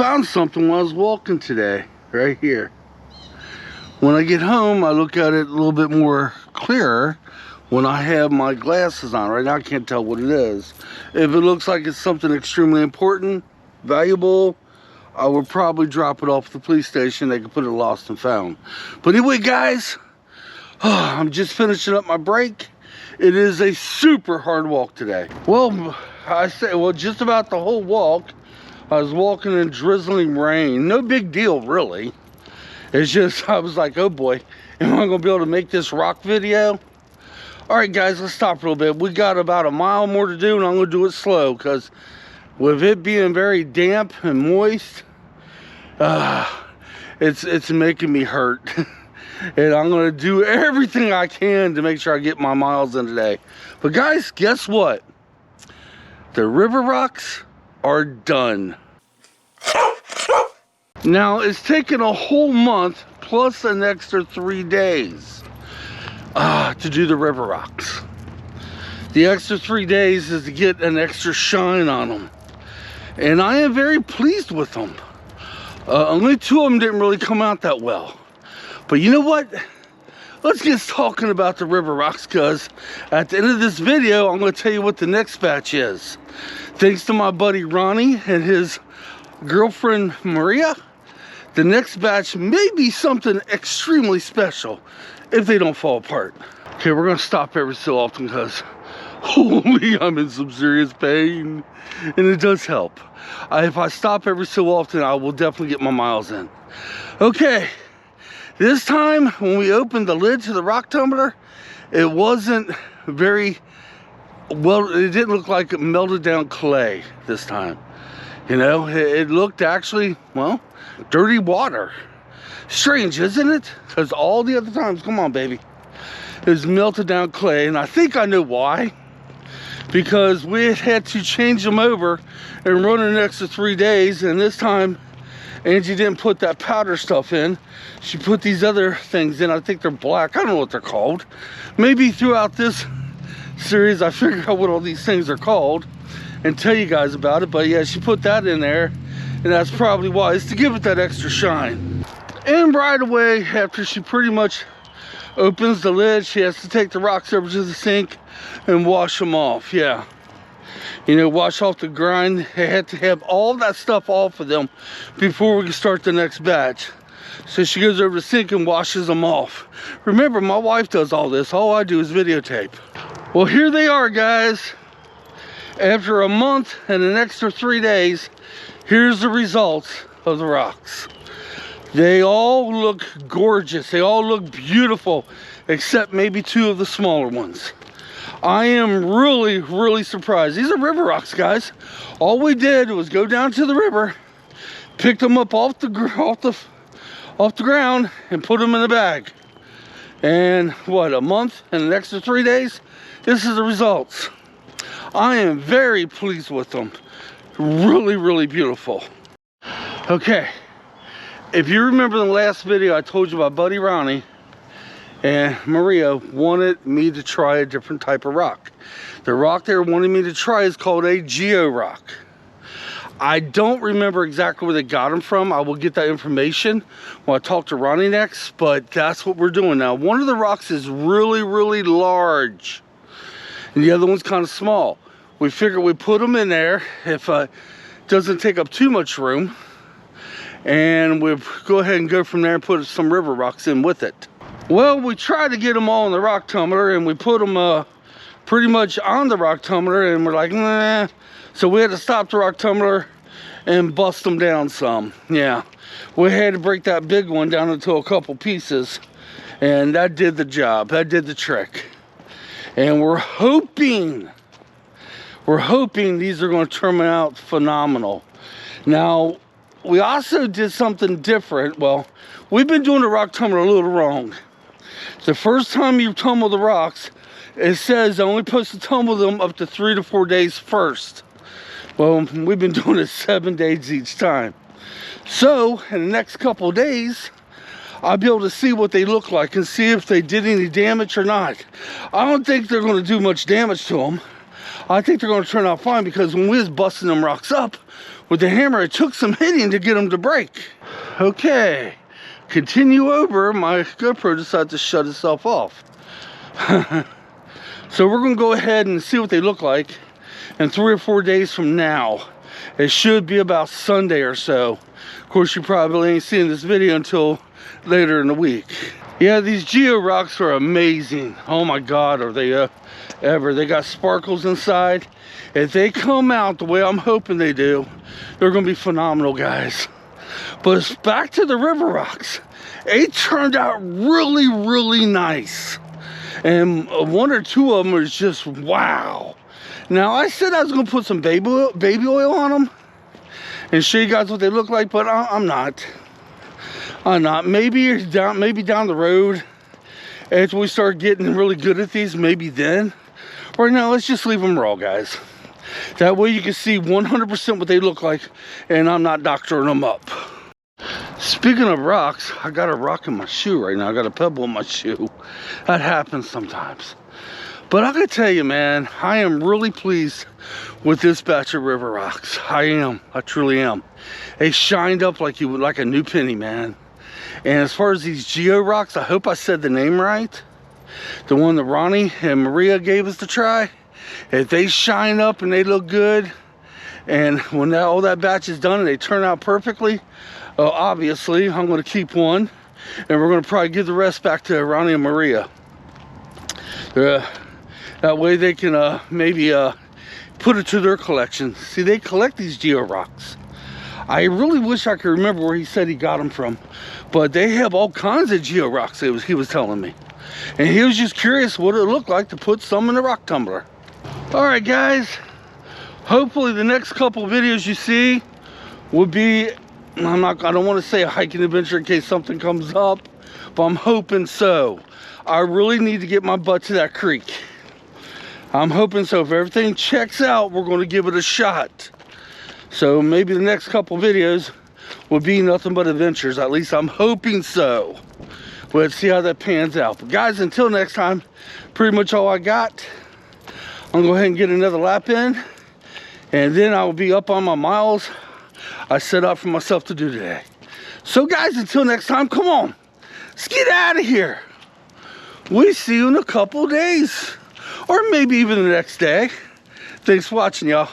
found something while I was walking today, right here. When I get home, I look at it a little bit more clearer when I have my glasses on. Right now, I can't tell what it is. If it looks like it's something extremely important, valuable, I would probably drop it off at the police station. They could put it lost and found. But anyway, guys, I'm just finishing up my break. It is a super hard walk today. Well, just about the whole walk, I was walking in drizzling rain. No big deal, really. It's just, I was like, oh boy, am I gonna be able to make this rock video? All right, guys, let's stop a little bit. We got about a mile more to do, and I'm gonna do it slow, because with it being very damp and moist, it's making me hurt. And I'm gonna do everything I can to make sure I get my miles in today. But guys, guess what? The river rocks are done. Now, it's taken a whole month plus an extra 3 days to do the river rocks. The extra 3 days is to get an extra shine on them. And I am very pleased with them. Only 2 of them didn't really come out that well. But you know what? Let's get talking about the river rocks, because at the end of this video, I'm going to tell you what the next batch is. Thanks to my buddy Ronnie and his girlfriend Maria, the next batch may be something extremely special if they don't fall apart. Okay, we're going to stop every so often because, holy, I'm in some serious pain. And it does help. If I stop every so often, I will definitely get my miles in. Okay. This time, when we opened the lid to the rock tumbler, it wasn't very, well, it didn't look like it melted down clay this time. You know, it looked actually, well, dirty water. Strange, isn't it? Because all the other times, come on, baby, it was melted down clay, and I think I know why. Because we had to change them over and run an extra 3 days, and this time, Angie didn't put that powder stuff in. She put these other things in. I think they're black. I don't know what they're called. Maybe throughout this series, I figure out what all these things are called and tell you guys about it. But yeah, she put that in there, and that's probably why. It's to give it that extra shine. And right away, after she pretty much opens the lid, she has to take the rocks over to the sink and wash them off. Yeah. You know, wash off the grind. They had to have all that stuff off of them before we can start the next batch. So she goes over to the sink and washes them off. Remember, my wife does all this. All I do is videotape. Well, here they are, guys. After a month and an extra 3 days, here's the results of the rocks. They all look gorgeous. They all look beautiful, except maybe 2 of the smaller ones. I am really, really surprised. These are river rocks, guys. All we did was go down to the river, pick them up off the ground, and put them in a bag. And what, a month and an extra 3 days? This is the results. I am very pleased with them. Really, really beautiful. Okay, if you remember the last video, I told you about Buddy Ronnie and Maria wanted me to try a different type of rock. The rock they wanted me to try is called a geo rock. I don't remember exactly where they got them from. I will get that information when I talk to Ronnie next, but that's what we're doing now. One of the rocks is really, really large, and the other one's kind of small. We figured we put them in there if it doesn't take up too much room, and we'll go ahead and go from there and put some river rocks in with it. Well, we tried to get them all in the rock tumbler, and we put them pretty much on the rock tumbler, and we're like, nah. So we had to stop the rock tumbler and bust them down some. Yeah, we had to break that big one down into a couple pieces, and that did the job. That did the trick. And we're hoping these are going to turn out phenomenal. Now, we also did something different. Well, we've been doing the rock tumbler a little wrong. The first time you tumble the rocks, it says only supposed to tumble them up to 3 to 4 days first. Well, we've been doing it 7 days each time. So, in the next couple of days, I'll be able to see what they look like and see if they did any damage or not. I don't think they're going to do much damage to them. I think they're going to turn out fine, because when we was busting them rocks up, with the hammer, it took some hitting to get them to break. Okay, continue over. My GoPro decided to shut itself off. So we're gonna go ahead and see what they look like in 3 or 4 days from now. It should be about Sunday or so. Of course, you probably ain't seeing this video until later in the week. Yeah, these Geo rocks are amazing. Oh my God, are they ever. They got sparkles inside. If they come out the way I'm hoping they do, they're gonna be phenomenal, guys. But back to the river rocks. It turned out really, really nice. And 1 or 2 of them is just wow. Now, I said I was gonna put some baby oil on them and show you guys what they look like, but I'm not. Maybe down the road, as we start getting really good at these, maybe then. Right now, let's just leave them raw, guys. That way you can see 100% what they look like, and I'm not doctoring them up. Speaking of rocks, I got a rock in my shoe right now. I got a pebble in my shoe. That happens sometimes. But I gotta tell you, man, I am really pleased with this batch of river rocks. I am. I truly am. They shined up like you would, like a new penny, man. And as far as these Geo rocks, I hope I said the name right. The one that Ronnie and Maria gave us to try. If they shine up and they look good, and when all that batch is done and they turn out perfectly, obviously I'm going to keep one, and we're going to probably give the rest back to Ronnie and Maria. That way they can maybe put it to their collection. See, they collect these Geo rocks. I really wish I could remember where he said he got them from, but they have all kinds of Geo rocks, he was telling me. And he was just curious what it looked like to put some in a rock tumbler. All right, guys. Hopefully the next couple videos you see will be, I don't want to say a hiking adventure in case something comes up, but I'm hoping so. I really need to get my butt to that creek. I'm hoping so. If everything checks out, we're going to give it a shot. So maybe the next couple videos will be nothing but adventures. At least I'm hoping so. Let's see how that pans out. But guys, until next time, pretty much all I got. I'm going to go ahead and get another lap in, and then I will be up on my miles I set out for myself to do today. So guys, until next time, come on, let's get out of here. We see you in a couple days, or maybe even the next day. Thanks for watching, y'all.